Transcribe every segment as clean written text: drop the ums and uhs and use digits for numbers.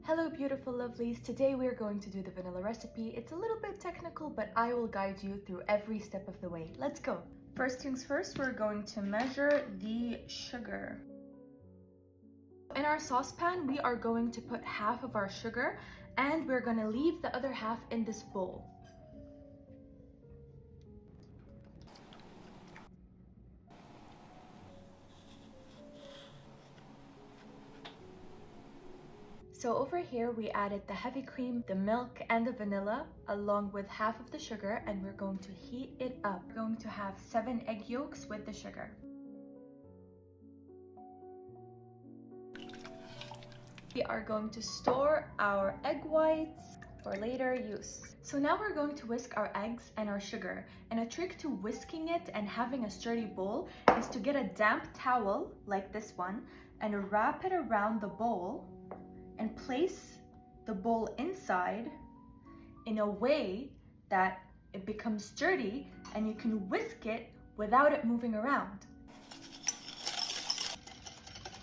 Hello beautiful lovelies, today we are going to do the vanilla recipe. It's a little bit technical, but I will guide you through every step of the way. Let's go! First things first, we're going to measure the sugar. In our saucepan, we are going to put half of our sugar and we're going to leave the other half in this bowl. So over here we added the heavy cream, the milk and the vanilla along with half of the sugar, and we're going to heat it up. We're going to have 7 egg yolks with the sugar. We are going to store our egg whites for later use. So now we're going to whisk our eggs and our sugar. And a trick to whisking it and having a sturdy bowl is to get a damp towel like this one and wrap it around the bowl and place the bowl inside in a way that it becomes sturdy and you can whisk it without it moving around.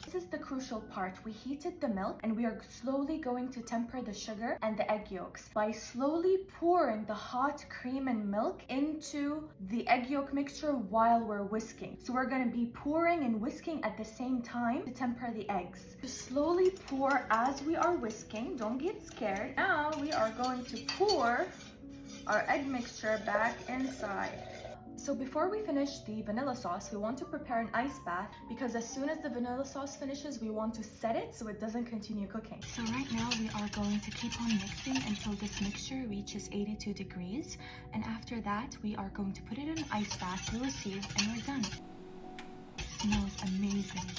This is the crucial part. We heated the milk and we are slowly going to temper the sugar and the egg yolks by slowly pouring the hot cream and milk into the egg yolk mixture while we're whisking. So we're going to be pouring and whisking at the same time to temper the eggs. Just slowly pour as we are whisking. Don't get scared. Now we are going to pour our egg mixture back inside. So before we finish the vanilla sauce, we want to prepare an ice bath because as soon as the vanilla sauce finishes, we want to set it so it doesn't continue cooking. So right now we are going to keep on mixing until this mixture reaches 82 degrees. And after that, we are going to put it in an ice bath to receive and we're done. It smells amazing.